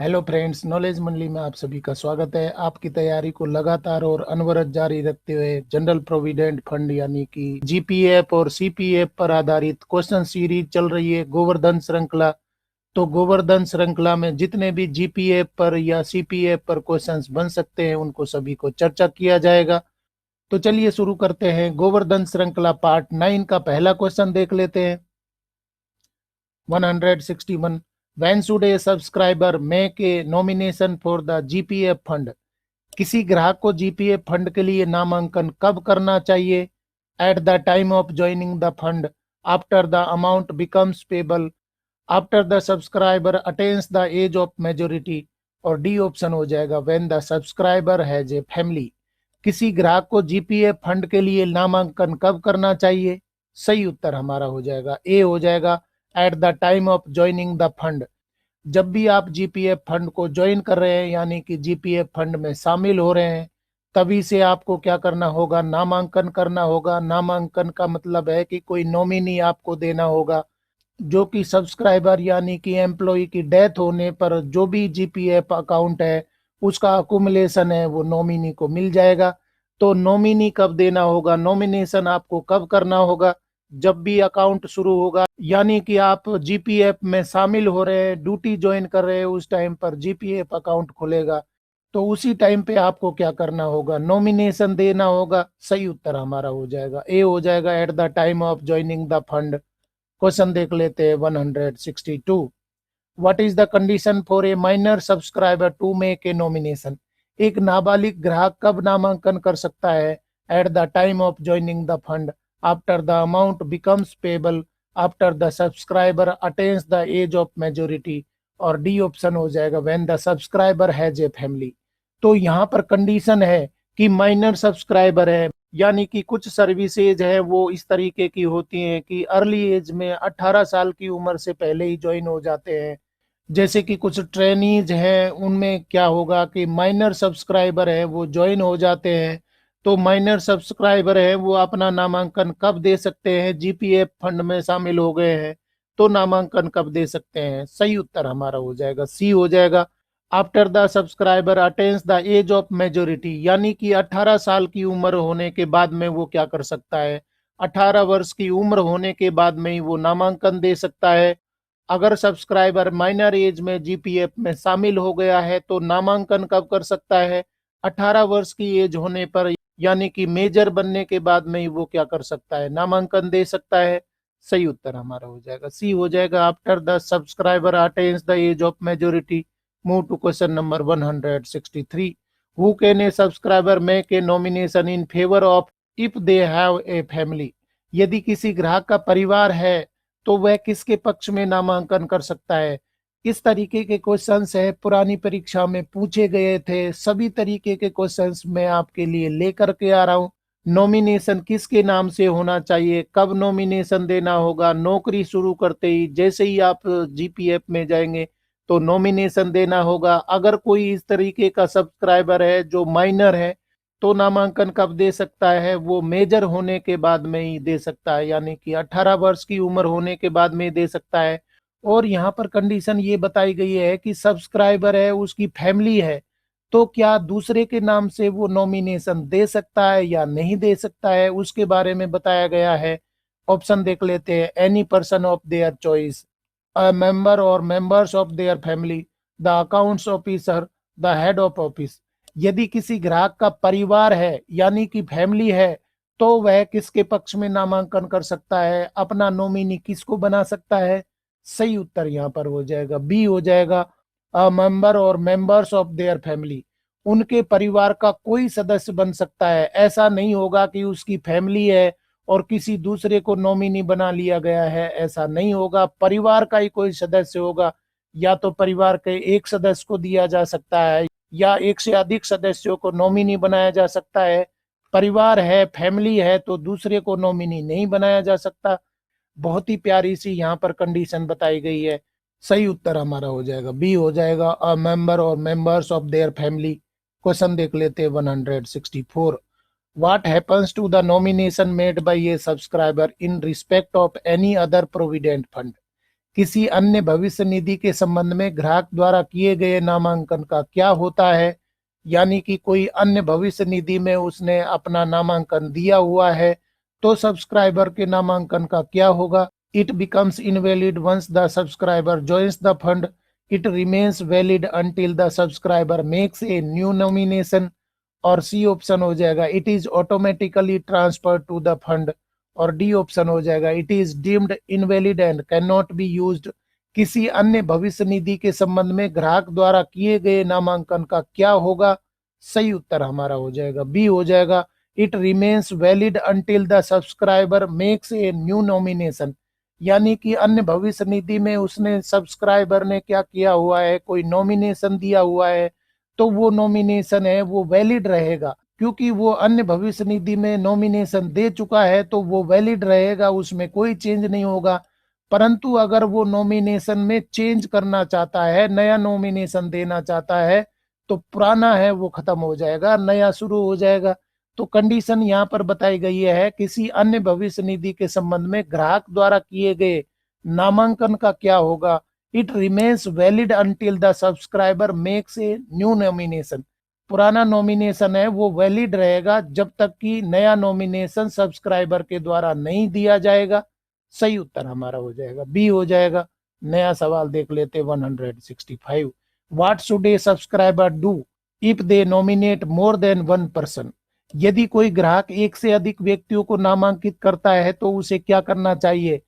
Hello friends, knowledge मंडली में आप सभी का स्वागत है। आपकी तैयारी को लगातार और अनवरत जारी रखते हुए जनरल प्रोविडेंट फंड यानी कि जीपीएफ और सीपीएफ पर आधारित क्वेश्चन सीरीज चल रही है गोवर्धन श्रृंखला। तो गोवर्धन श्रृंखला में जितने भी जीपीएफ पर या सीपीएफ पर क्वेश्चंस बन सकते हैं उनको सभी को चर्चा किया जाएगा। तो चलिए शुरू करते हैं। गोवर्धन श्रृंखला पार्ट 9 का पहला क्वेश्चन देख लेते हैं। 161 When should a subscriber make a nomination for the GPF fund? किसी ग्राहक को जीपीएफ फंड के लिए नामांकन कब करना चाहिए? At the time of joining the fund, after the amount becomes payable, after the subscriber attains the age of majority, और डी ऑप्शन हो जाएगा when the subscriber has a family. किसी ग्राहक को जीपीएफ फंड के लिए नामांकन कब करना चाहिए? सही उत्तर हमारा हो जाएगा ए हो जाएगा, at the time of joining the fund. जब भी आप जीपीएफ फंड को ज्वाइन कर रहे हैं यानी कि जीपीएफ फंड में शामिल हो रहे हैं तभी से आपको क्या करना होगा? नामांकन करना होगा। नामांकन का मतलब है कि कोई नॉमिनी आपको देना होगा जो कि सब्सक्राइबर यानी कि एम्प्लॉय की डेथ होने पर जो भी जीपीएफ अकाउंट है उसका अकुमुलेशन है वो नॉमिनी को मिल जाएगा। तो नॉमिनी कब देना होगा? नॉमिनेशन आपको कब करना होगा? जब भी अकाउंट शुरू होगा यानी कि आप जीपीएफ में शामिल हो रहे हैं, ड्यूटी ज्वाइन कर रहे हैं, उस टाइम पर जीपीएफ अकाउंट खुलेगा तो उसी टाइम पे आपको क्या करना होगा? नॉमिनेशन देना होगा। सही उत्तर हमारा हो जाएगा ए हो जाएगा, at the time of joining the fund. Question देख लेते हैं 162। What is the condition for a minor subscriber to make a nomination? एक नाबालिग ग्राहक कब नामांकन कर सकता है? At the time of joining the fund, after the amount becomes payable, after the subscriber attains the age of majority, और D option हो जाएगा when the subscriber has a family. तो यहाँ पर कंडीशन है कि माइनर सब्सक्राइबर है यानी कि कुछ सर्विसेज है वो इस तरीके की होती हैं कि अर्ली एज में 18 साल की उम्र से पहले ही ज्वाइन हो जाते हैं। जैसे कि कुछ ट्रेनीज हैं उनमें क्या होगा कि माइनर सब्सक्राइबर है वो ज्वाइन हो जाते हैं। तो माइनर सब्सक्राइबर है वो अपना नामांकन कब दे सकते हैं? जीपीएफ फंड में शामिल हो गए हैं तो नामांकन कब दे सकते हैं? सही उत्तर हमारा हो जाएगा सी हो जाएगा, after the subscriber attains the age of majority, यानी कि 18 साल की उम्र होने के बाद में वो क्या कर सकता है? 18 वर्ष की उम्र होने के बाद में ही वो नामांकन दे सकता है। अगर सब्सक्राइबर माइनर एज में जीपीएफ में शामिल हो गया है तो नामांकन कब कर सकता है? 18 वर्ष की एज होने पर यानी कि मेजर बनने के बाद में ही वो क्या कर सकता है? नामांकन दे सकता है। सही उत्तर हमारा हो जाएगा सी हो जाएगा, after the subscriber attains the age of majority. Move to question number 163. Who can a subscriber make a nomination in favor of if they have a family? यदि किसी ग्राहक का परिवार है तो वह किसके पक्ष में नामांकन कर सकता है? इस तरीके के क्वेश्चंस है पुरानी परीक्षा में पूछे गए थे। सभी तरीके के क्वेश्चंस मैं आपके लिए लेकर के आ रहा हूँ। नॉमिनेशन किसके नाम से होना चाहिए? कब नॉमिनेशन देना होगा? नौकरी शुरू करते ही जैसे ही आप जीपीएफ में जाएंगे तो नॉमिनेशन देना होगा। अगर कोई इस तरीके का सब्सक्राइबर है जो माइनर है तो नामांकन कब दे सकता है? वो मेजर होने के बाद में ही दे सकता है यानी कि 18 वर्ष की उम्र होने के बाद में दे सकता है। और यहाँ पर कंडीशन ये बताई गई है कि सब्सक्राइबर है उसकी फैमिली है तो क्या दूसरे के नाम से वो नॉमिनेशन दे सकता है या नहीं दे सकता है उसके बारे में बताया गया है। ऑप्शन देख लेते हैं। Any person of their choice, a member or members of their family, the accounts officer, the head of office। यदि किसी ग्राहक का परिवार है यानी कि फैमिली है तो वह किसके पक्ष में नामांकन कर सकता है? अपना नॉमिनी किसको बना सकता है? सही उत्तर यहाँ पर हो जाएगा बी हो जाएगा, अ मेंबर और मेंबर्स ऑफ देयर फैमिली। उनके परिवार का कोई सदस्य बन सकता है। ऐसा नहीं होगा कि उसकी फैमिली है और किसी दूसरे को नॉमिनी बना लिया गया है, ऐसा नहीं होगा। परिवार का ही कोई सदस्य होगा, या तो परिवार के एक सदस्य को दिया जा सकता है या एक से अधिक सदस्यों को नॉमिनी बनाया जा सकता है। परिवार है, फैमिली है तो दूसरे को नॉमिनी नहीं बनाया जा सकता। बहुत ही प्यारी सी यहाँ पर कंडीशन बताई गई है। सही उत्तर हमारा हो जाएगा बी हो जाएगा, अ मेंबर और members of their family. Question देख लेते हैं 164। What happens to the nomination made by a subscriber in respect of any other provident fund? किसी अन्य भविष्य निधि के संबंध में ग्राहक द्वारा किए गए नामांकन का क्या होता है, यानी कि कोई अन्य भविष्य निधि में उसने अपना नामांकन दिया हुआ है तो सब्सक्राइबर के नामांकन का क्या होगा। It becomes invalid once the subscriber joins the fund. It remains valid until the subscriber makes a new nomination. और सी ऑप्शन हो जाएगा it is automatically transfer to the fund. और डी ऑप्शन हो जाएगा it is deemed invalid and cannot be used. किसी अन्य भविष्य निधि के संबंध में ग्राहक द्वारा किए गए नामांकन का क्या होगा। सही उत्तर हमारा हो जाएगा बी हो जाएगा it remains valid until the subscriber makes a new nomination. यानी कि अन्य भविष्य निधि में उसने सब्सक्राइबर ने क्या किया हुआ है, कोई नॉमिनेशन दिया हुआ है तो वो नॉमिनेशन है वो वैलिड रहेगा, क्योंकि वो अन्य भविष्य निधि में नॉमिनेशन दे चुका है तो वो वैलिड रहेगा, उसमें कोई चेंज नहीं होगा। परंतु अगर वो नॉमिनेशन में चेंज करना चाहता है, नया नॉमिनेशन देना चाहता है, तो पुराना है वो खत्म हो जाएगा, नया शुरू हो जाएगा। तो कंडीशन यहाँ पर बताई गई है किसी अन्य भविष्य निधि के संबंध में ग्राहक द्वारा किए गए नामांकन का क्या होगा। It remains valid until the subscriber makes a new nomination. पुराना नॉमिनेशन है वो वैलिड रहेगा जब तक कि नया नॉमिनेशन सब्सक्राइबर के द्वारा नहीं दिया जाएगा। सही उत्तर हमारा हो जाएगा बी हो जाएगा। नया सवाल देख लेते 165। What should A subscriber do if they nominate more than one person. यदि कोई ग्राहक एक से अधिक व्यक्तियों को नामांकित करता है तो उसे क्या करना चाहिए।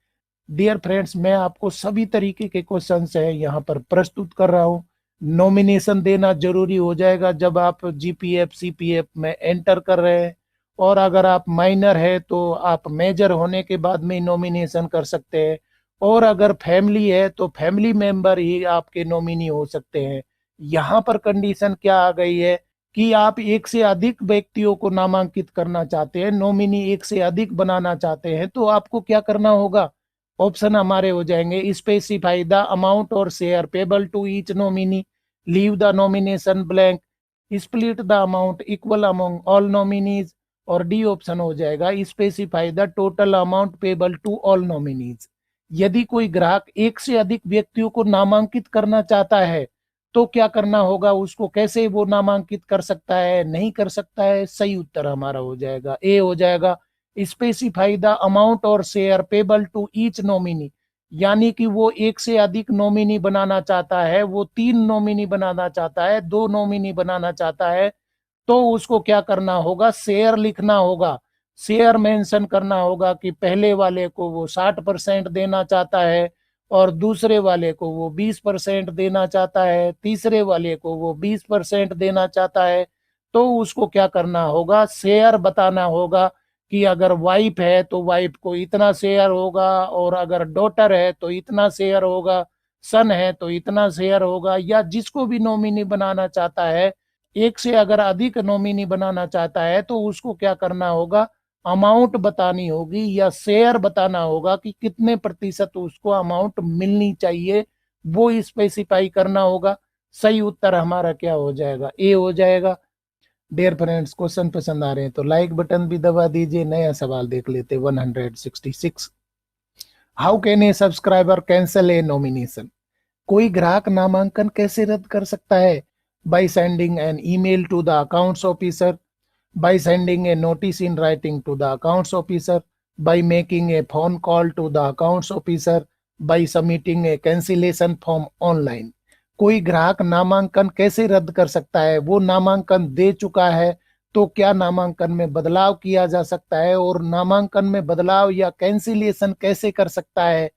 डियर फ्रेंड्स, मैं आपको सभी तरीके के क्वेश्चन है यहाँ पर प्रस्तुत कर रहा हूँ। नॉमिनेशन देना जरूरी हो जाएगा जब आप जीपीएफ सीपीएफ में एंटर कर रहे हैं, और अगर आप माइनर है तो आप मेजर होने के बाद में नॉमिनेशन कर सकते हैं, और अगर फैमिली है तो फैमिली मेंबर ही आपके नॉमिनी हो सकते हैं। यहाँ पर कंडीशन क्या आ गई है कि आप एक से अधिक व्यक्तियों को नामांकित करना चाहते हैं, नॉमिनी एक से अधिक बनाना चाहते हैं, तो आपको क्या करना होगा। ऑप्शन हमारे हो जाएंगे स्पेसिफाई द अमाउंट और share payable to each nominee, leave the nomination blank, split the amount equal among all nominees, और डी ऑप्शन हो जाएगा specify the total amount payable to all nominees. यदि कोई ग्राहक एक से अधिक व्यक्तियों को नामांकित करना चाहता है तो क्या करना होगा, उसको कैसे वो नामांकित कर सकता है, नहीं कर सकता है। सही उत्तर हमारा हो जाएगा ए हो जाएगा स्पेसिफाई द अमाउंट और share payable to each nominee. यानी कि वो एक से अधिक नॉमिनी बनाना चाहता है, वो 3 नॉमिनी बनाना चाहता है, 2 नॉमिनी बनाना चाहता है, तो उसको क्या करना होगा, शेयर लिखना होगा। शेयर मेंशन करना होगा कि पहले वाले को वो 60% देना चाहता है, और दूसरे वाले को वो 20% देना चाहता है, तीसरे वाले को वो 20% देना चाहता है। तो उसको क्या करना होगा, शेयर बताना होगा कि अगर वाइफ है तो वाइफ को इतना शेयर होगा, और अगर डॉटर है तो इतना शेयर होगा, सन है तो इतना शेयर होगा, या जिसको भी नॉमिनी बनाना चाहता है, एक से अगर अधिक नॉमिनी बनाना चाहता है तो उसको क्या करना होगा, अमाउंट बतानी होगी या शेयर बताना होगा कि कितने प्रतिशत उसको अमाउंट मिलनी चाहिए, वो स्पेसिफाई करना होगा। सही उत्तर हमारा क्या हो जाएगा, ए हो जाएगा। डियर फ्रेंड्स, क्वेश्चन पसंद आ रहे हैं तो लाइक बटन भी दबा दीजिए। नया सवाल देख लेते 166। How can a subscriber cancel a nomination. कोई ग्राहक नामांकन कैसे रद्द कर सकता है। By sending an email to the accounts officer, by sending a notice in writing to the accounts officer, by making a phone call to the accounts officer, by submitting a cancellation form online। कोई ग्राहक नामांकन कैसे रद्द कर सकता है, वो नामांकन दे चुका है तो क्या नामांकन में बदलाव किया जा सकता है, और नामांकन में बदलाव या कैंसिलेशन कैसे कर सकता है।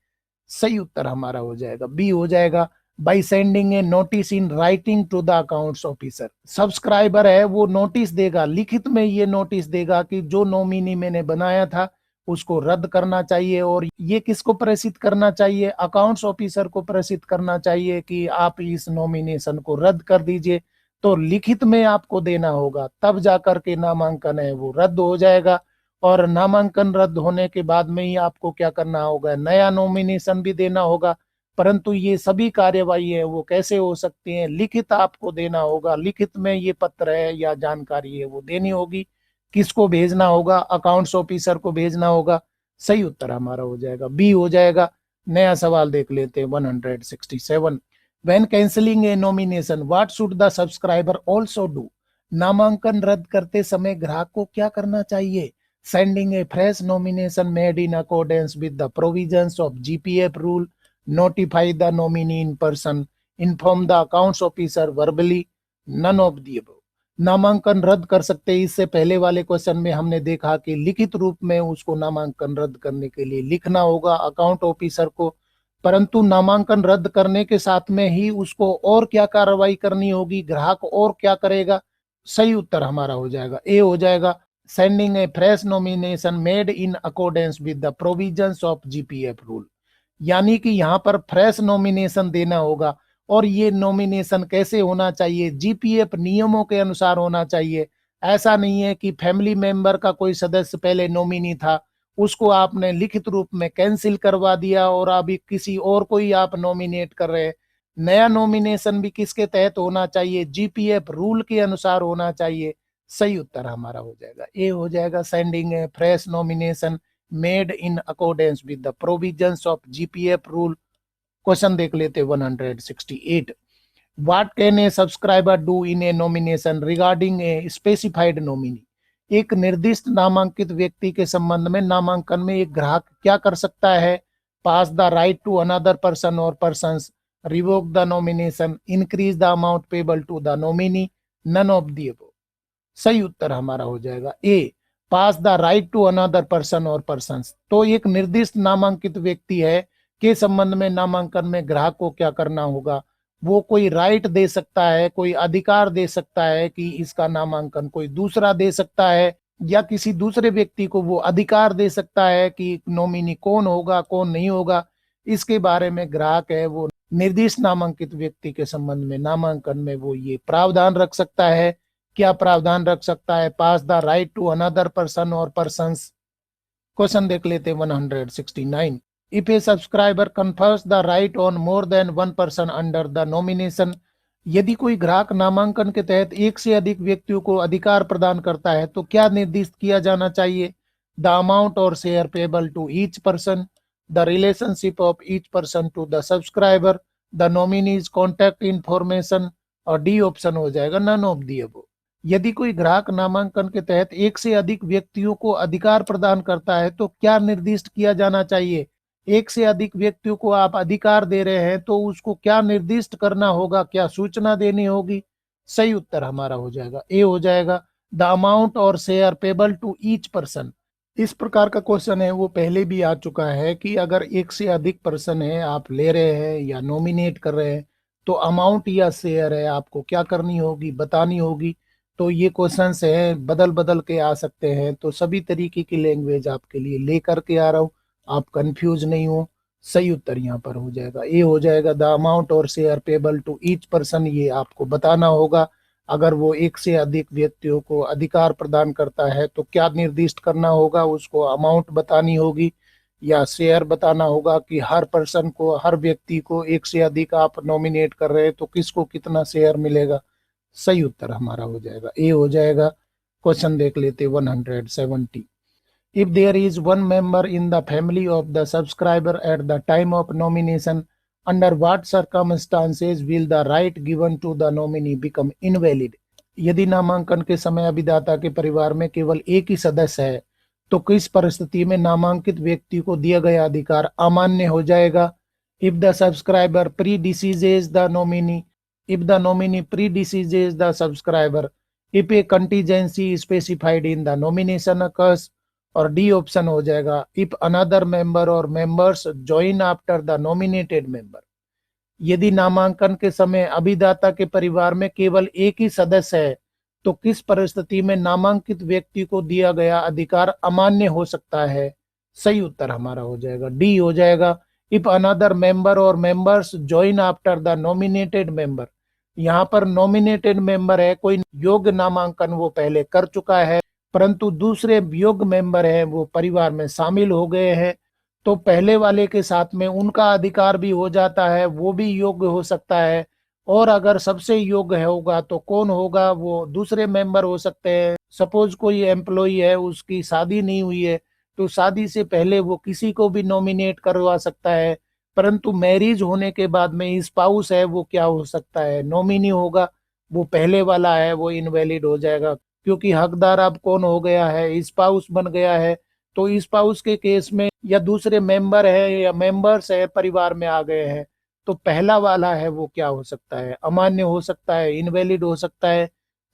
सही उत्तर हमारा हो जाएगा बी हो जाएगा by sending a notice in writing to the accounts officer. Subscriber है वो नोटिस देगा, लिखित में ये नोटिस देगा कि जो नॉमिनी मैंने बनाया था उसको रद्द करना चाहिए, और ये किसको प्रेषित करना चाहिए, अकाउंट्स ऑफिसर को प्रेषित करना चाहिए कि आप इस नॉमिनेशन को रद्द कर दीजिए। तो लिखित में आपको देना होगा, तब जाकर के नामांकन है वो रद्द हो जाएगा, और नामांकन रद्द होने के बाद में ही आपको क्या करना होगा, नया नॉमिनेशन भी देना होगा। परंतु ये सभी कार्यवाही है वो कैसे हो सकती हैं, लिखित आपको देना होगा, लिखित में ये पत्र है या जानकारी है वो देनी होगी। किसको भेजना होगा, अकाउंट्स ऑफिसर को भेजना होगा। सही उत्तर हमारा हो जाएगा बी हो जाएगा नया सवाल देख लेते हैं 167। When cancelling a nomination what should the subscriber also do? नामांकन रद्द करते समय ग्राहक को क्या करना चाहिए? Sending a fresh nomination made in accordance with the provisions of GPF rule, notify the nominee in person, inform the accounts officer verbally, none of the above. नामांकन रद्द कर सकते हैं। इससे पहले वाले क्वेश्चन में हमने देखा कि लिखित रूप में उसको नामांकन रद्द करने के लिए लिखना होगा अकाउंट ऑफिसर को, परंतु नामांकन रद्द करने के साथ में ही उसको और क्या कार्रवाई करनी होगी, ग्राहक और क्या करेगा? सही उत्तर हमारा हो जाएगा ए हो जाएगा, sending a fresh nomination made in accordance with the provisions of GPF rule. यानी कि यहाँ पर फ्रेश नॉमिनेशन देना होगा, और ये नॉमिनेशन कैसे होना चाहिए? जीपीएफ नियमों के अनुसार होना चाहिए। ऐसा नहीं है कि फैमिली मेंबर का कोई सदस्य पहले नॉमिनी था, उसको आपने लिखित रूप में कैंसिल करवा दिया और अभी किसी और को ही आप नॉमिनेट कर रहे हैं। नया नॉमिनेशन भी किसके तहत होना चाहिए? जीपीएफ रूल के अनुसार होना चाहिए। सही उत्तर हमारा हो जाएगा ए हो जाएगा, sending a fresh nomination made in accordance with the provisions of GPF rule. Question देख लेते 168। What can a subscriber do in A nomination regarding a specified nominee? एक निर्दिष्ट नामांकित व्यक्ति के संबंध में नामांकन में एक ग्राहक क्या कर सकता है? Pass the right to another person or persons, revoke the nomination, increase the amount payable to the nominee, none of the above. सही उत्तर हमारा हो जाएगा A, pass the right to another person or persons. तो एक निर्दिष्ट नामांकित व्यक्ति है के संबंध में नामांकन में ग्राहक को क्या करना होगा? वो कोई राइट दे सकता है, कोई अधिकार दे सकता है कि इसका नामांकन कोई दूसरा दे सकता है, या किसी दूसरे व्यक्ति को वो अधिकार दे सकता है कि नॉमिनी कौन होगा कौन नहीं होगा। इसके बारे में ग्राहक है वो निर्दिष्ट नामांकित व्यक्ति के संबंध में नामांकन में वो ये प्रावधान रख सकता है। क्या प्रावधान रख सकता है? Pass the right to another person or persons. Question देख लेते 169। If a subscriber confers the right on more than one person under the nomination, यदि कोई ग्राहक नामांकन के तहत एक से अधिक व्यक्तियों को अधिकार प्रदान करता है तो क्या निर्दिष्ट किया जाना चाहिए? द अमाउंट और share payable to each person, the relationship of each person to the subscriber, the nominee's contact information, और डी ऑप्शन हो जाएगा नन ऑफ दी अबव। यदि कोई ग्राहक नामांकन के तहत एक से अधिक व्यक्तियों को अधिकार प्रदान करता है तो क्या निर्दिष्ट किया जाना चाहिए? एक से अधिक व्यक्तियों को आप अधिकार दे रहे हैं तो उसको क्या निर्दिष्ट करना होगा, क्या सूचना देनी होगी? सही उत्तर हमारा हो जाएगा ए हो जाएगा, द अमाउंट और share payable to each person. इस प्रकार का क्वेश्चन है वो पहले भी आ चुका है कि अगर एक से अधिक पर्सन है आप ले रहे हैं या नॉमिनेट कर रहे हैं तो अमाउंट या शेयर है आपको क्या करनी होगी, बतानी होगी। तो ये क्वेश्चंस है बदल बदल के आ सकते हैं, तो सभी तरीके की लैंग्वेज आपके लिए लेकर के आ रहा हूँ, आप कंफ्यूज नहीं हो। सही उत्तर यहाँ पर हो जाएगा ए हो जाएगा, द अमाउंट और share payable to each person. ये आपको बताना होगा अगर वो एक से अधिक व्यक्तियों को अधिकार प्रदान करता है तो क्या निर्दिष्ट करना होगा, उसको अमाउंट बतानी होगी या शेयर बताना होगा कि हर पर्सन को, हर व्यक्ति को एक से अधिक आप नॉमिनेट कर रहे हैं तो किसको कितना शेयर मिलेगा। सही उत्तर हमारा हो जाएगा ए हो जाएगा। क्वेश्चन देख लेते 170। If there is one member in the family of the subscriber at the time of nomination, under what circumstances will the right given to the nominee become invalid? यदि नामांकन के समय अभिदाता के परिवार में केवल एक ही सदस्य है तो किस परिस्थिति में नामांकित व्यक्ति को दिया गया अधिकार अमान्य हो जाएगा? If the subscriber predeceases the nominee, if the nominee predeceases the subscriber, if a contingency specified in the nomination occurs, और डी ऑप्शन हो जाएगा इफ अनदर मेंबर और members join after the nominated member. यदि नामांकन के समय अभिदाता के परिवार में केवल एक ही सदस्य है तो किस परिस्थिति में नामांकित व्यक्ति को दिया गया अधिकार अमान्य हो सकता है? सही उत्तर हमारा हो जाएगा डी हो जाएगा, इफ अनदर मेंबर और members join after the nominated member. यहाँ पर नॉमिनेटेड मेंबर है, कोई योग्य नामांकन वो पहले कर चुका है परंतु दूसरे योग्य मेंबर हैं वो परिवार में शामिल हो गए हैं, तो पहले वाले के साथ में उनका अधिकार भी हो जाता है, वो भी योग्य हो सकता है। और अगर सबसे योग्य होगा तो कौन होगा? वो दूसरे मेंबर हो सकते हैं। सपोज कोई एम्प्लॉई है, उसकी शादी नहीं हुई है तो शादी से पहले वो किसी को भी नॉमिनेट करवा सकता है, परंतु मैरिज होने के बाद में स्पाउस है वो क्या हो सकता है, नॉमिनी होगा, वो पहले वाला है वो इनवैलिड हो जाएगा, क्योंकि हकदार अब कौन हो गया है, स्पाउस बन गया है। तो स्पाउस के केस में या दूसरे मेंबर है या मेंबर्स है परिवार में आ गए हैं, तो पहला वाला है वो क्या हो सकता है, अमान्य हो सकता है, इनवैलिड हो सकता है।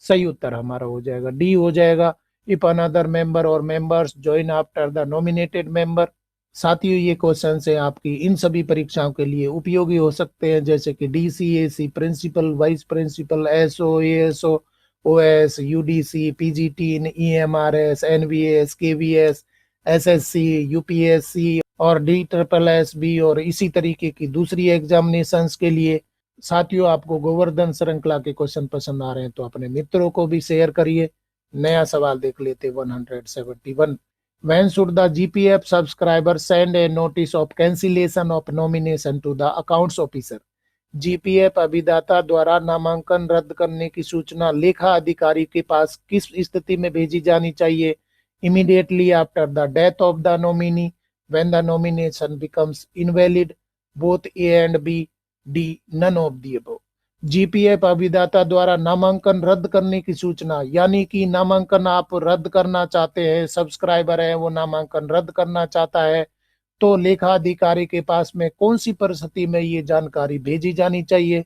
सही उत्तर हमारा हो जाएगा डी हो जाएगा। इफ अनदर मेंबर और members join after the nominated member. साथियों ये क्वेश्चन है आपकी इन सभी परीक्षाओं के लिए उपयोगी हो सकते हैं, जैसे कि DCAC, principal, vice principal, SO, ASO, OS, UDC, PGT, EMRS, NVS, KVS, SSC, UPSC और डी ट्रिपल एस बी और इसी तरीके की दूसरी एग्जामिनेशंस के लिए। साथियों आपको गोवर्धन श्रृंखला के क्वेश्चन पसंद आ रहे हैं तो अपने मित्रों को भी शेयर करिए। नया सवाल देख लेते 171। When should the GPF subscriber send a notice of cancellation of nomination to the accounts officer? GPF अभिदाता द्वारा नामांकन रद्द करने की सूचना लेखा अधिकारी के पास किस स्थिति में भेजी जानी चाहिए? Immediately after the death of the nominee, when the nomination becomes invalid, both A and B, D none of the above. GPF अभिदाता द्वारा नामांकन रद्द करने की सूचना, यानी कि नामांकन आप रद्द करना चाहते हैं, सब्सक्राइबर है वो नामांकन रद्द करना चाहता है, तो लेखा अधिकारी के पास में कौन सी परिस्थिति में ये जानकारी भेजी जानी चाहिए?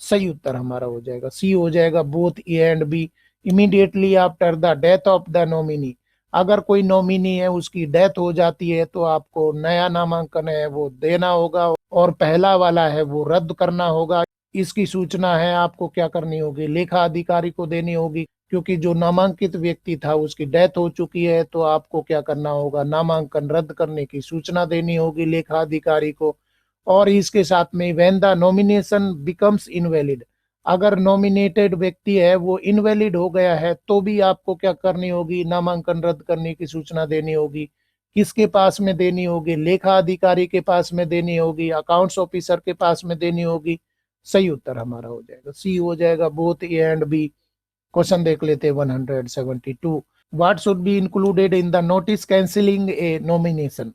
सही उत्तर हमारा हो जाएगा सी हो जाएगा, both A and B, immediately after the death of the nominee. अगर कोई नॉमिनी है उसकी डेथ हो जाती है तो आपको नया नामांकन है वो देना होगा और पहला वाला है वो रद्द करना होगा। इसकी सूचना है आपको क्या करनी होगी, लेखा अधिकारी को देनी होगी, क्योंकि जो नामांकित व्यक्ति था उसकी डेथ हो चुकी है, तो आपको क्या करना होगा, नामांकन रद्द करने की सूचना देनी होगी लेखा अधिकारी को। और इसके साथ में when the nomination becomes invalid, अगर नॉमिनेटेड व्यक्ति है वो इनवैलिड हो गया है तो भी आपको क्या करनी होगी, नामांकन रद्द करने की सूचना देनी होगी। किसके पास में देनी होगी, लेखा अधिकारी के पास में देनी होगी, अकाउंट्स ऑफिसर के पास में देनी होगी। सही उत्तर हमारा हो जाएगा सी हो जाएगा, both A and B. Question देख लेते हैं 172। What should be included in the notice cancelling a nomination?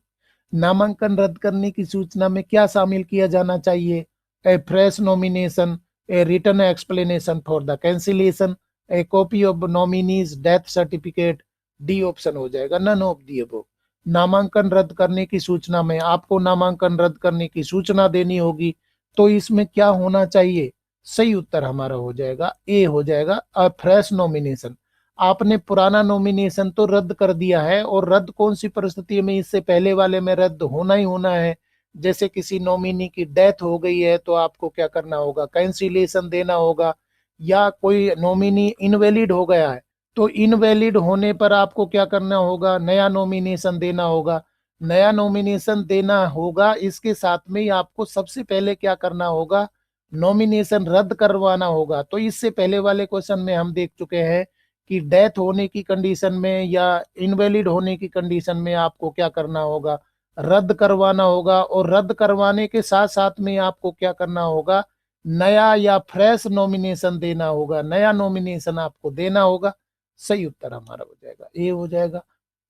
नामांकन रद्द करने की सूचना में क्या शामिल किया जाना चाहिए? A fresh nomination, a written explanation for the cancellation, a copy of nominee's death certificate, D option हो जाएगा नन ऑफ दी अबव। नामांकन रद्द करने की सूचना में आपको नामांकन रद्द करने की सूचना देनी होगी, तो इसमें क्या होना चाहिए? सही उत्तर हमारा हो जाएगा ए हो जाएगा, अ फ्रेश नॉमिनेशन। आपने पुराना नॉमिनेशन तो रद्द कर दिया है, और रद्द कौन सी परिस्थिति में, इससे पहले वाले में रद्द होना ही होना है। जैसे किसी नॉमिनी की डेथ हो गई है तो आपको क्या करना होगा, कैंसिलेशन देना होगा, या कोई नॉमिनी इनवैलिड हो गया है तो इनवैलिड होने पर आपको क्या करना होगा, नया नॉमिनेशन देना होगा। नया नॉमिनेशन देना होगा, इसके साथ में ही आपको सबसे पहले क्या करना होगा, नॉमिनेशन रद्द करवाना होगा। तो इससे पहले वाले क्वेश्चन में हम देख चुके हैं कि डेथ होने की कंडीशन में या इनवैलिड होने की कंडीशन में आपको क्या करना होगा, रद्द करवाना होगा, और रद्द करवाने के साथ साथ में आपको क्या करना होगा, नया या फ्रेश नॉमिनेशन देना होगा, नया नॉमिनेशन आपको देना होगा। सही उत्तर हमारा हो जाएगा ए हो जाएगा।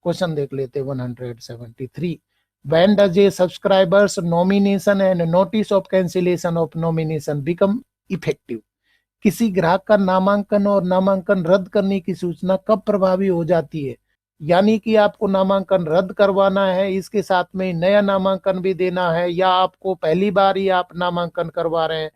क्वेश्चन देख लेते 173। When does a subscriber's nomination and notice of cancellation of nomination become effective? किसी ग्राहक का नामांकन और नामांकन रद्द करने की सूचना कब प्रभावी हो जाती है? यानी कि आपको नामांकन रद्द करवाना है, इसके साथ में नया नामांकन भी देना है, या आपको पहली बार ही आप नामांकन करवा रहे हैं,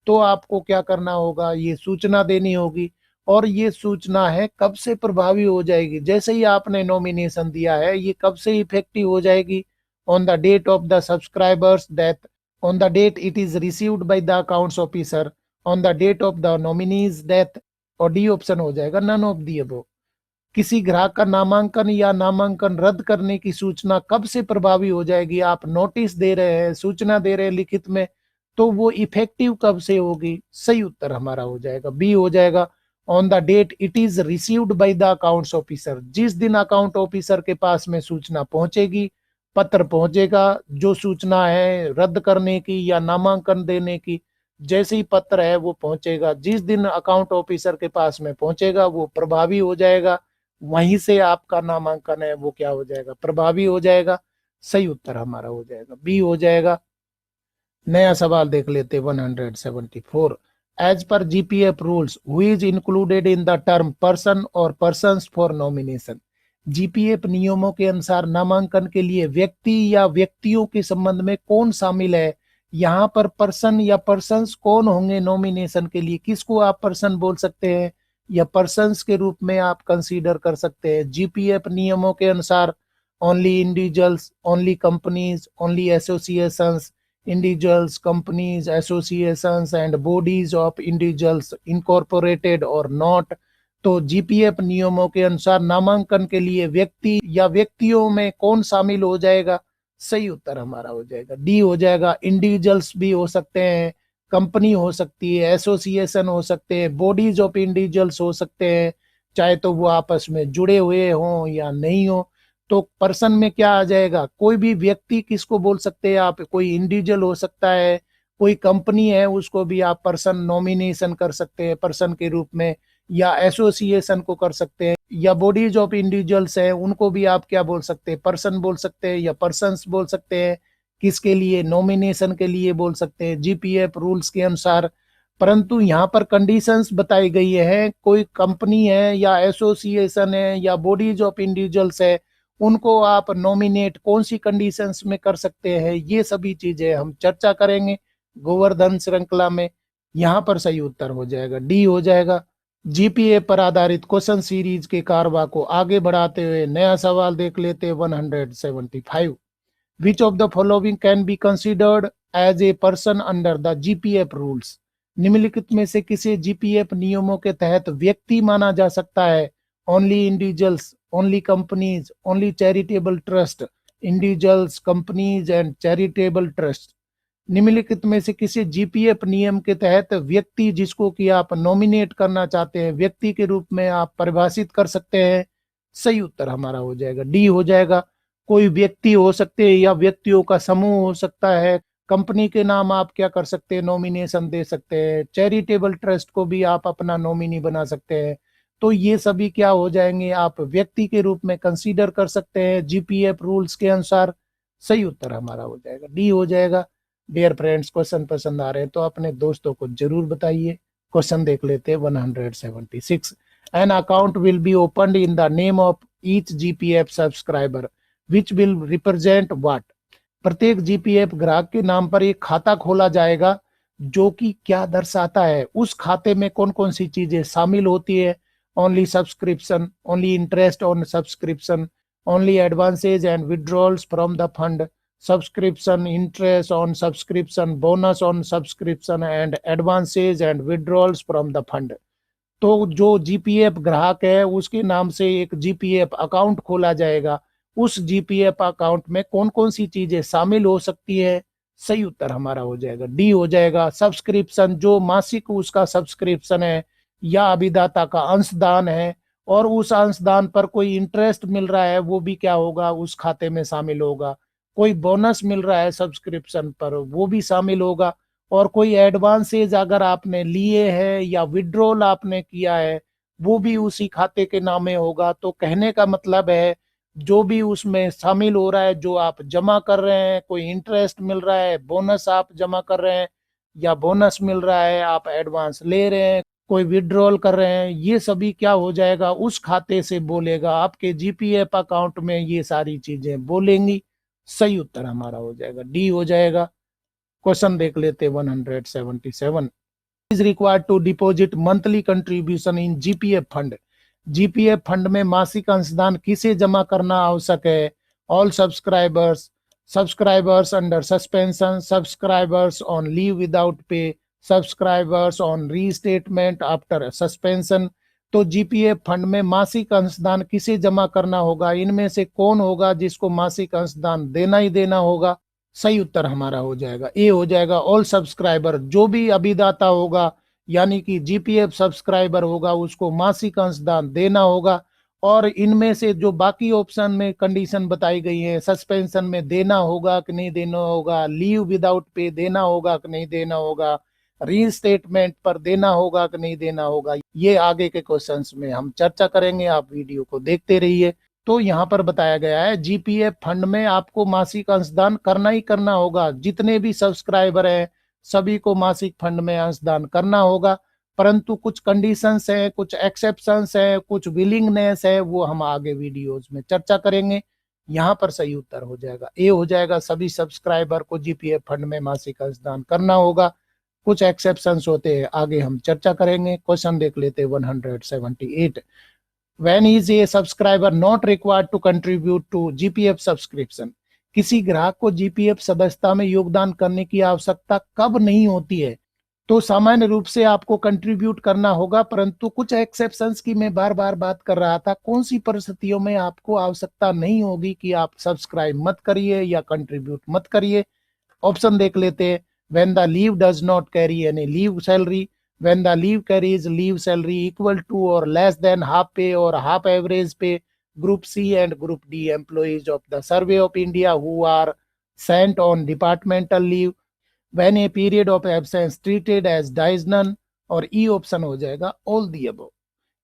तो आपको क्या करना होगा, ये सूचना देनी होगी। और ये सूचना है कब से प्रभावी हो जाएगी, जैसे ही आपने नॉमिनेशन दिया है ये कब से इफेक्टिव हो जाएगी, on the date of the subscriber's death, on the date it is received by the accounts officer, on the date of the nominee's death, और डी ऑप्शन हो जाएगा नन ऑफ दी अबव। किसी ग्राहक का नामांकन या नामांकन रद्द करने की सूचना कब से प्रभावी हो जाएगी, आप नोटिस दे रहे हैं, सूचना दे रहे हैं लिखित में, तो वो इफेक्टिव कब से होगी? सही उत्तर हमारा हो जाएगा बी हो जाएगा, on the date it is received by the accounts officer. जिस दिन अकाउंट ऑफिसर के पास में सूचना पहुंचेगी, पत्र पहुंचेगा जो सूचना है रद्द करने की या नामांकन देने की, जैसे ही पत्र है वो पहुंचेगा, जिस दिन अकाउंट ऑफिसर के पास में पहुंचेगा वो प्रभावी हो जाएगा, वहीं से आपका नामांकन है वो क्या हो जाएगा, प्रभावी हो जाएगा। सही उत्तर हमारा हो जाएगा बी हो जाएगा। नया सवाल देख लेते 174। As per GPF rules who is included in the term person और पर्सन्स फॉर नॉमिनेशन। जीपीएफ नियमों के अनुसार नामांकन के लिए व्यक्ति या व्यक्तियों के संबंध में कौन शामिल है। यहाँ पर पर्सन या पर्सन्स कौन होंगे नॉमिनेशन के लिए, किसको आप पर्सन बोल सकते हैं या पर्सन्स के रूप में आप कंसीडर कर सकते हैं। जीपीएफ नियमों के अनुसार only individuals, only companies, only associations, individuals, companies, associations and bodies of individuals incorporated or not। तो जीपीएफ नियमों के अनुसार नामांकन के लिए व्यक्ति या व्यक्तियों में कौन शामिल हो जाएगा। सही उत्तर हमारा हो जाएगा डी हो जाएगा। इंडिविजुअल्स भी हो सकते हैं, कंपनी हो सकती है, एसोसिएशन हो सकते हैं, बॉडीज ऑफ इंडिविजुअल्स हो सकते हैं, चाहे तो वो आपस में जुड़े हुए हों या नहीं हो। तो पर्सन में क्या आ जाएगा, कोई भी व्यक्ति किसको बोल सकते हैं आप, कोई इंडिविजुअल हो सकता है, कोई कंपनी है उसको भी आप पर्सन नॉमिनेशन कर सकते हैं पर्सन के रूप में, या एसोसिएशन को कर सकते हैं, या बॉडीज ऑफ इंडिविजुअल्स है उनको भी आप क्या बोल सकते हैं, पर्सन बोल सकते हैं या पर्सन्स बोल सकते हैं। किसके लिए, नॉमिनेशन के लिए बोल सकते हैं जीपीएफ रूल्स के अनुसार। परंतु यहाँ पर कंडीशंस बताई गई है, कोई कंपनी है या एसोसिएशन है या बॉडीज ऑफ इंडिविजुअल्स है, उनको आप नॉमिनेट कौन सी कंडीशंस में कर सकते हैं, ये सभी चीजें हम चर्चा करेंगे गोवर्धन श्रृंखला में। यहाँ पर सही उत्तर हो जाएगा डी हो जाएगा। जीपीए पर आधारित क्वेश्चन सीरीज के कारवा को आगे बढ़ाते हुए नया सवाल देख लेते 175। Which of the following can be considered as a person under the GPF rules. निम्नलिखित में से किसे जीपीएफ नियमों के तहत व्यक्ति माना जा सकता है। Only individuals, only companies, only charitable trust, individuals, companies and charitable trust. निम्नलिखित में से किसी जीपीएफ नियम के तहत व्यक्ति जिसको कि आप नॉमिनेट करना चाहते हैं व्यक्ति के रूप में आप परिभाषित कर सकते हैं। सही उत्तर हमारा हो जाएगा डी हो जाएगा। कोई व्यक्ति हो सकते हैं या व्यक्तियों का समूह हो सकता है, कंपनी के नाम आप क्या कर सकते हैं, नॉमिनेशन दे सकते हैं, चैरिटेबल ट्रस्ट को भी आप अपना नॉमिनी बना सकते हैं। तो ये सभी क्या हो जाएंगे, आप व्यक्ति के रूप में कंसीडर कर सकते हैं जीपीएफ रूल्स के अनुसार। सही उत्तर हमारा हो जाएगा डी हो जाएगा। डियर फ्रेंड्स, क्वेश्चन पसंद आ रहे हैं तो अपने दोस्तों को जरूर बताइए। क्वेश्चन देख लेते हैं 176। An account will be opened in the name of each GPF subscriber which will represent what. प्रत्येक जीपीएफ ग्राहक के नाम पर एक खाता खोला जाएगा जो कि क्या दर्शाता है। उस खाते में कौन कौन सी चीजें शामिल होती है। Only subscription, only interest on subscription, only advances and withdrawals from the fund, subscription, interest on subscription, bonus on subscription and advances and withdrawals from the fund. तो जो जीपीएफ ग्राहक है उसके नाम से एक जीपीएफ अकाउंट खोला जाएगा। उस जीपीएफ अकाउंट में कौन कौन सी चीजें शामिल हो सकती है। सही उत्तर हमारा हो जाएगा डी हो जाएगा। सब्सक्रिप्शन, जो मासिक उसका सब्सक्रिप्शन है या अभिदाता का अंशदान है और उस अंशदान पर कोई इंटरेस्ट मिल रहा है वो भी क्या होगा, उस खाते में शामिल होगा। कोई बोनस मिल रहा है सब्सक्रिप्शन पर वो भी शामिल होगा। और कोई एडवांसेज अगर आपने लिए हैं या विड्रॉल आपने किया है वो भी उसी खाते के नामे होगा। तो कहने का मतलब है जो भी उसमें शामिल हो रहा है, जो आप जमा कर रहे हैं, कोई इंटरेस्ट मिल रहा है, बोनस आप जमा कर रहे हैं या बोनस मिल रहा है, आप एडवांस ले रहे हैं, कोई विड्रॉल कर रहे हैं, ये सभी क्या हो जाएगा, उस खाते से बोलेगा। आपके जीपीएफ अकाउंट में ये सारी चीजें बोलेंगी। सही उत्तर हमारा हो जाएगा डी हो जाएगा। क्वेश्चन देख लेते 177। Is required to deposit monthly contribution in GPF fund. GPF fund में मासिक अंशदान किसे जमा करना आवश्यक है। All subscribers, subscribers under suspension, subscribers on leave without pay, subscribers on reinstatement after suspension. तो जीपीएफ फंड में मासिक अंशदान किसे जमा करना होगा, इनमें से कौन होगा जिसको मासिक अंशदान देना ही देना होगा। सही उत्तर हमारा हो जाएगा ए हो जाएगा। ऑल सब्सक्राइबर, जो भी अभिदाता होगा यानी कि जीपीएफ सब्सक्राइबर होगा उसको मासिक अंशदान देना होगा। और इनमें से जो बाकी ऑप्शन में कंडीशन बताई गई है, सस्पेंशन में देना होगा कि नहीं देना होगा, लीव विदाउट पे देना होगा कि नहीं देना होगा, रीस्टेटमेंट पर देना होगा कि नहीं देना होगा, ये आगे के क्वेश्चंस में हम चर्चा करेंगे। आप वीडियो को देखते रहिए। तो यहाँ पर बताया गया है जीपीएफ फंड में आपको मासिक अंशदान करना ही करना होगा। जितने भी सब्सक्राइबर हैं सभी को मासिक फंड में अंशदान करना होगा, परंतु कुछ कंडीशंस हैं, कुछ एक्सेप्शंस हैं, कुछ विलिंगनेस है, वो हम आगे वीडियोज में चर्चा करेंगे। यहाँ पर सही उत्तर हो जाएगा ए हो जाएगा, सभी सब्सक्राइबर को जीपीएफ फंड में मासिक अंशदान करना होगा। कुछ एक्सेप्शंस होते हैं, आगे हम चर्चा करेंगे। क्वेश्चन देख लेते हैं 178। When is a subscriber not required to contribute to GPF subscription? किसी ग्राहक को जीपीएफ सदस्यता में योगदान करने की आवश्यकता कब नहीं होती है? तो सामान्य रूप से आपको कंट्रीब्यूट करना होगा, परंतु कुछ एक्सेप्शंस की मैं बार बार बात कर रहा था। कौन सी परिस्थितियों में आपको आवश्यकता नहीं होगी कि आप सब्सक्राइब मत करिए या कंट्रीब्यूट मत करिए? ऑप्शन देख लेते हैं। When the leave does not carry any leave salary, when the leave carries leave salary equal to or less than half pay or half average pay, Group C and Group D employees of the Survey of India who are sent on departmental leave, when a period of absence treated as dies none, और E option हो जाएगा all the above।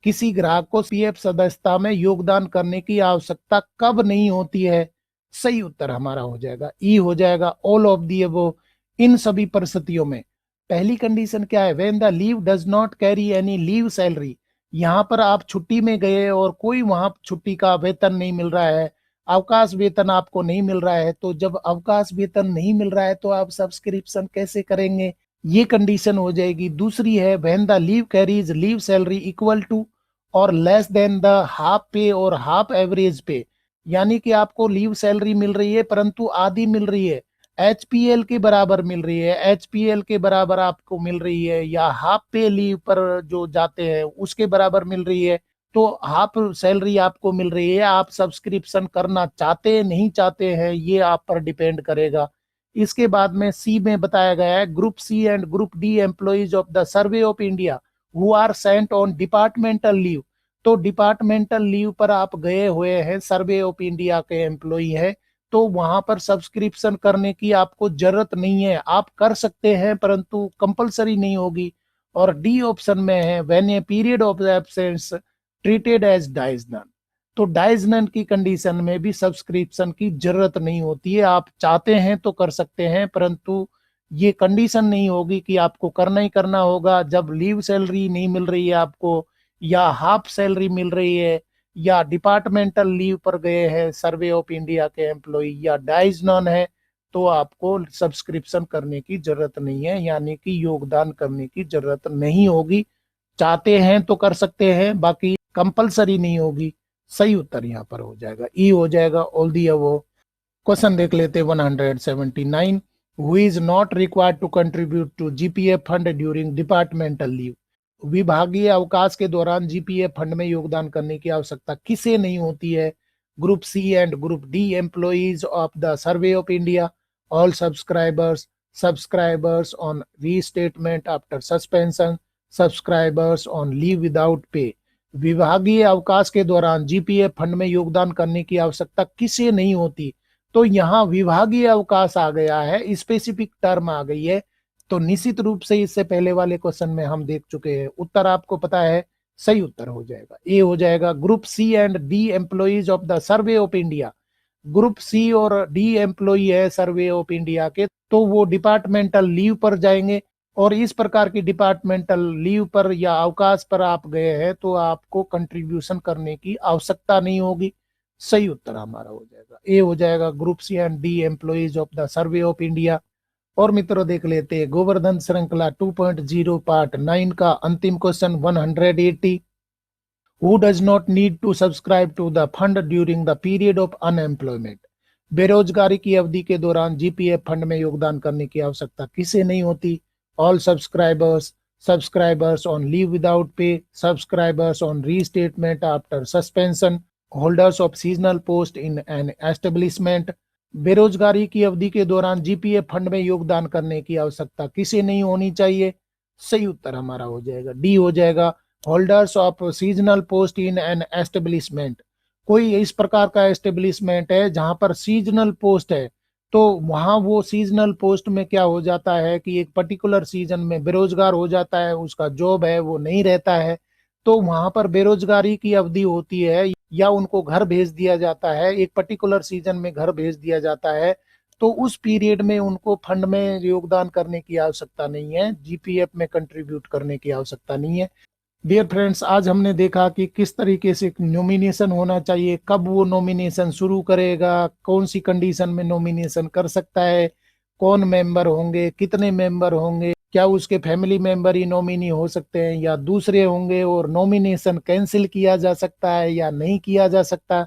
किसी ग्राहक को PF सदस्यता में योगदान करने की आवश्यकता कब नहीं होती है? सही उत्तर हमारा हो जाएगा ई हो जाएगा ऑल ऑफ दी अबव, इन सभी परिस्थितियों में। पहली कंडीशन क्या है? When the leave does not carry any leave salary, यहाँ पर आप छुट्टी में गए और कोई वहां छुट्टी का वेतन नहीं मिल रहा है, अवकाश वेतन आपको नहीं मिल रहा है, तो जब अवकाश वेतन नहीं मिल रहा है तो आप सब्सक्रिप्शन कैसे करेंगे? ये कंडीशन हो जाएगी। दूसरी है when the leave carries leave salary equal to और less than the half pay और हाफ एवरेज पे, यानी कि आपको लीव सैलरी मिल रही है परंतु आधी मिल रही है, एचपीएल के बराबर मिल रही है, एचपीएल के बराबर आपको मिल रही है, या हाफ पे लीव पर जो जाते हैं उसके बराबर मिल रही है, तो हाफ सैलरी आपको मिल रही है। आप सब्सक्रिप्शन करना चाहते हैं नहीं चाहते हैं ये आप पर डिपेंड करेगा। इसके बाद में सी में बताया गया है group C and group D employees of the Survey of India who are sent on departmental leave, तो डिपार्टमेंटल लीव पर आप गए हुए हैं, सर्वे ऑफ इंडिया के एम्प्लॉई है, तो वहां पर सब्सक्रिप्शन करने की आपको जरूरत नहीं है। आप कर सकते हैं परंतु कंपलसरी नहीं होगी। और डी ऑप्शन में है when a period of absence treated as dies non, तो डाइज नन की कंडीशन में भी सब्सक्रिप्शन की जरूरत नहीं होती है। आप चाहते हैं तो कर सकते हैं, परंतु ये कंडीशन नहीं होगी कि आपको करना ही करना होगा। जब लीव सैलरी नहीं मिल रही है आपको, या हाफ सैलरी मिल रही है, या डिपार्टमेंटल लीव पर गए हैं सर्वे ऑफ इंडिया के एम्प्लॉय, या डाइज नॉन है, तो आपको सब्सक्रिप्शन करने की जरूरत नहीं है, यानी कि योगदान करने की जरूरत नहीं होगी। चाहते हैं तो कर सकते हैं, बाकी कंपलसरी नहीं होगी। सही उत्तर यहाँ पर हो जाएगा ई हो जाएगा ऑल दी अबव। क्वेश्चन देख लेते 179। Who is not required to contribute to GPF fund during departmental leave, विभागीय अवकाश के दौरान जीपीएफ फंड में योगदान करने की आवश्यकता किसे नहीं होती है? Group C and group D employees of the Survey of India, all subscribers on reinstatement after suspension, subscribers on leave without pay. विभागीय अवकाश के दौरान जीपीएफ फंड में योगदान करने की आवश्यकता किसे नहीं होती? तो यहाँ विभागीय अवकाश आ गया है, स्पेसिफिक टर्म आ गई है, तो निश्चित रूप से इससे पहले वाले क्वेश्चन में हम देख चुके हैं। उत्तर आपको पता है, सही उत्तर हो जाएगा ए हो जाएगा group C and D employees of the Survey of India. Group C और डी एम्प्लॉई है सर्वे ऑफ इंडिया के, तो वो डिपार्टमेंटल लीव पर जाएंगे, और इस प्रकार की डिपार्टमेंटल लीव पर या अवकाश पर आप गए हैं तो आपको कंट्रीब्यूशन करने की आवश्यकता नहीं होगी। सही उत्तर हमारा हो जाएगा ए हो जाएगा group C and D employees of the Survey of India. और मित्रों देख लेते हैं गोवर्धन श्रृंखला 2.0 पार्ट 9 का अंतिम question 180। Who does not need to subscribe to the fund during the period of unemployment, बेरोजगारी की अवधि के दौरान जीपीएफ फंड में योगदान करने की आवश्यकता किसे नहीं होती? All subscribers on leave without pay, subscribers on reinstatement after suspension, holders of seasonal post in an establishment. बेरोजगारी की अवधि के दौरान जीपीएफ फंड में योगदान करने की आवश्यकता किसे नहीं होनी चाहिए? सही उत्तर हमारा हो जाएगा डी हो जाएगा holders of seasonal post in an establishment. कोई इस प्रकार का एस्टेब्लिशमेंट है जहां पर सीजनल पोस्ट है, तो वहां वो सीजनल पोस्ट में क्या हो जाता है कि एक पर्टिकुलर सीजन में बेरोजगार हो जाता है, उसका जॉब है वो नहीं रहता है, तो वहां पर बेरोजगारी की अवधि होती है या उनको घर भेज दिया जाता है, एक पर्टिकुलर सीजन में घर भेज दिया जाता है, तो उस पीरियड में उनको फंड में योगदान करने की आवश्यकता नहीं है, जीपीएफ में कंट्रीब्यूट करने की आवश्यकता नहीं है। डियर फ्रेंड्स, आज हमने देखा कि किस तरीके से नॉमिनेशन होना चाहिए, कब वो नॉमिनेशन शुरू करेगा, कौन सी कंडीशन में नॉमिनेशन कर सकता है, कौन मेंबर होंगे, कितने मेंबर होंगे, क्या उसके फैमिली मेंबर ही नॉमिनी हो सकते हैं या दूसरे होंगे, और नॉमिनेशन कैंसिल किया जा सकता है या नहीं किया जा सकता,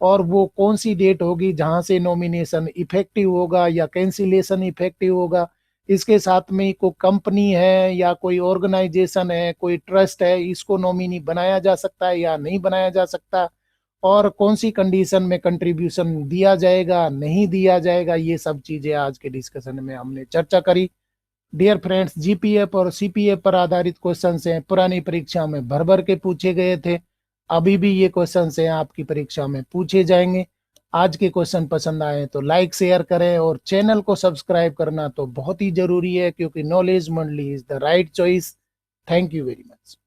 और वो कौन सी डेट होगी जहां से नॉमिनेशन इफेक्टिव होगा या कैंसिलेशन इफेक्टिव होगा। इसके साथ में कोई कंपनी है या कोई ऑर्गेनाइजेशन है, कोई ट्रस्ट है, इसको नॉमिनी बनाया जा सकता है या नहीं बनाया जा सकता, और कौन सी कंडीशन में कंट्रीब्यूशन दिया जाएगा नहीं दिया जाएगा, ये सब चीजें आज के डिस्कशन में हमने चर्चा करी। डियर फ्रेंड्स, जीपीएफ और सीपीएफ पर आधारित क्वेश्चन हैं, पुरानी परीक्षा में भर भर के पूछे गए थे, अभी भी ये क्वेश्चन हैं आपकी परीक्षा में पूछे जाएंगे। आज के क्वेश्चन पसंद आए तो लाइक शेयर करें, और चैनल को सब्सक्राइब करना तो बहुत ही जरूरी है, क्योंकि नॉलेज मंडली is the right choice. Thank you very much.